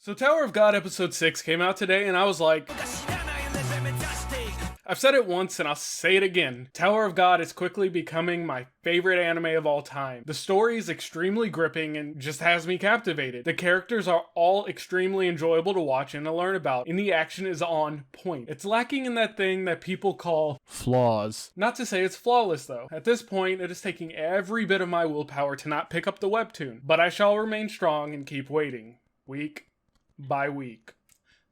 So Tower of God episode 6 came out today and I was like, I've said it once and I'll say it again. Tower of God is quickly becoming my favorite anime of all time. The story is extremely gripping and just has me captivated. The characters are all extremely enjoyable to watch and to learn about, and the action is on point. It's lacking in that thing that people call flaws. Not to say it's flawless though. At this point, it is taking every bit of my willpower to not pick up the webtoon, but I shall remain strong and keep waiting. Week by week.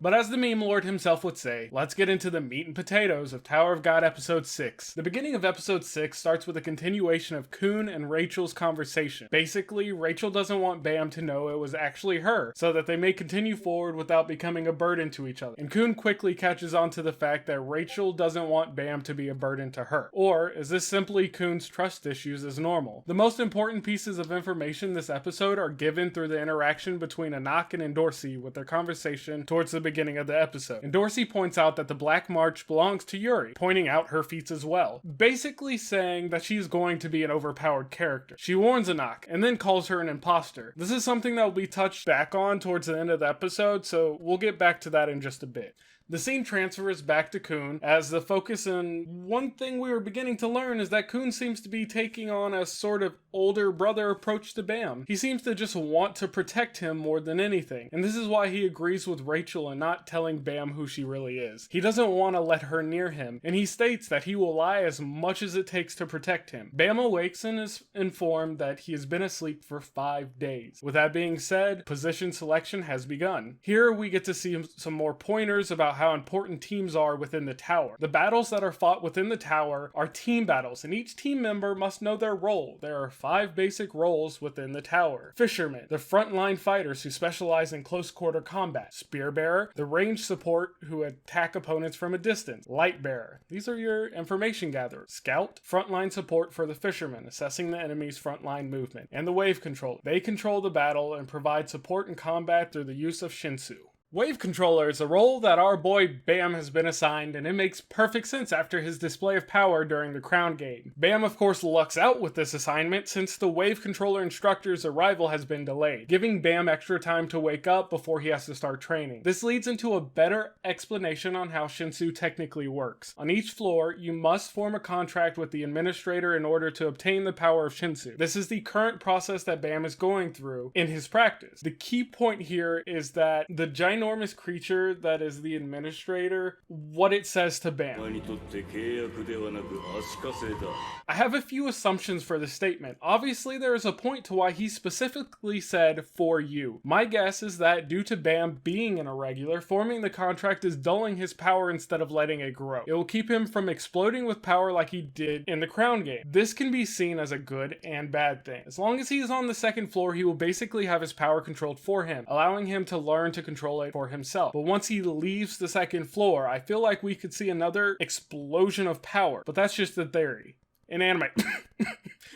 But as the meme lord himself would say, let's get into the meat and potatoes of Tower of God episode 6. The beginning of episode 6 starts with a continuation of Kun and Rachel's conversation. Basically, Rachel doesn't want Bam to know it was actually her, so that they may continue forward without becoming a burden to each other. And Kun quickly catches on to the fact that Rachel doesn't want Bam to be a burden to her. Or is this simply Kun's trust issues as normal? The most important pieces of information this episode are given through the interaction between Anaak and Endorsi with their conversation towards the beginning of the episode. And Dorsey points out that the Black March belongs to Yuri, pointing out her feats as well, basically saying that she's going to be an overpowered character. She warns Anaak and then calls her an imposter. This is something that will be touched back on towards the end of the episode, so we'll get back to that in just a bit. The scene transfers back to Kun as the focus, and one thing we were beginning to learn is that Kun seems to be taking on a sort of older brother approach to Bam. He seems to just want to protect him more than anything, and this is why he agrees with Rachel and not telling Bam who she really is. He doesn't want to let her near him, and he states that he will lie as much as it takes to protect him. Bam awakes and is informed that he has been asleep for 5 days. With that being said, position selection has begun. Here we get to see some more pointers about how important teams are within the tower. The battles that are fought within the tower are team battles, and each team member must know their role. There are 5 basic roles within the tower. Fishermen, the frontline fighters who specialize in close quarter combat. Spear bearer, the range support who attack opponents from a distance. Light bearer, these are your information gatherers. Scout, frontline support for the fishermen, assessing the enemy's frontline movement. And the wave controller, they control the battle and provide support in combat through the use of Shinsu. Wave Controller is a role that our boy Bam has been assigned, and it makes perfect sense after his display of power during the Crown game. Bam of course lucks out with this assignment since the Wave Controller instructor's arrival has been delayed, giving Bam extra time to wake up before he has to start training. This leads into a better explanation on how Shinsu technically works. On each floor, you must form a contract with the administrator in order to obtain the power of Shinsu. This is the current process that Bam is going through in his practice. The key point here is that the ginormous creature that is the administrator, what it says to Bam. I have a few assumptions for this statement. Obviously, there is a point to why he specifically said for you. My guess is that due to Bam being an irregular, forming the contract is dulling his power instead of letting it grow. It will keep him from exploding with power like he did in the Crown game. This can be seen as a good and bad thing. As long as he is on the second floor, he will basically have his power controlled for him, allowing him to learn to control it for himself. But once he leaves the second floor, I feel like we could see another explosion of power, but that's just a theory. In anime.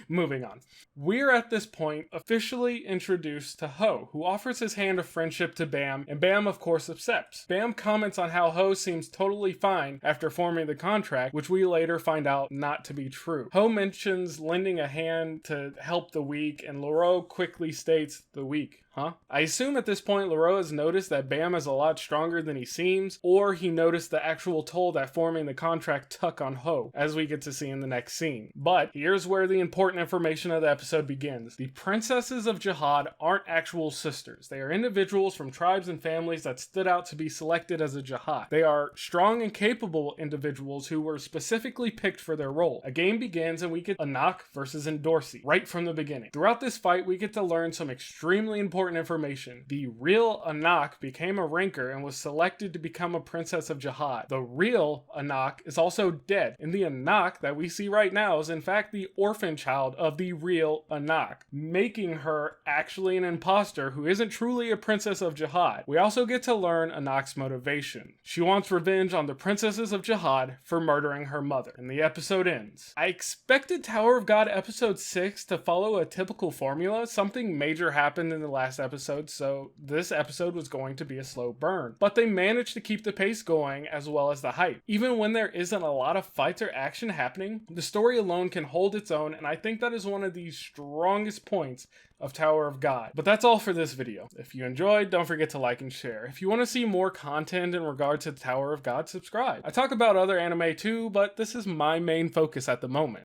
Moving on. We're at this point officially introduced to Ho, who offers his hand of friendship to Bam, and Bam of course accepts. Bam comments on how Ho seems totally fine after forming the contract, which we later find out not to be true. Ho mentions lending a hand to help the weak, and Leroux quickly states, the weak. Huh? I assume at this point Leroux has noticed that Bam is a lot stronger than he seems, or he noticed the actual toll that forming the contract took on Ho, as we get to see in the next scene. But here's where the important information of the episode begins. The princesses of Jahad aren't actual sisters. They are individuals from tribes and families that stood out to be selected as a Jahad. They are strong and capable individuals who were specifically picked for their role. A game begins and we get Anaak versus Endorsi right from the beginning. Throughout this fight, we get to learn some extremely important information. The real Anaak became a ranker and was selected to become a princess of Jahad. The real Anaak is also dead, and the Anaak that we see right now is in fact the orphan child of the real Anaak, making her actually an imposter who isn't truly a princess of Jahad. We also get to learn Anaak's motivation. She wants revenge on the princesses of Jahad for murdering her mother, and the episode ends. I expected Tower of God episode 6 to follow a typical formula. Something major happened in the last episode, so this episode was going to be a slow burn. But they managed to keep the pace going as well as the hype. Even when there isn't a lot of fights or action happening, the story alone can hold its own, and I think that is one of the strongest points of Tower of God. But that's all for this video. If you enjoyed, don't forget to like and share. If you want to see more content in regard to Tower of God, subscribe. I talk about other anime too, but this is my main focus at the moment.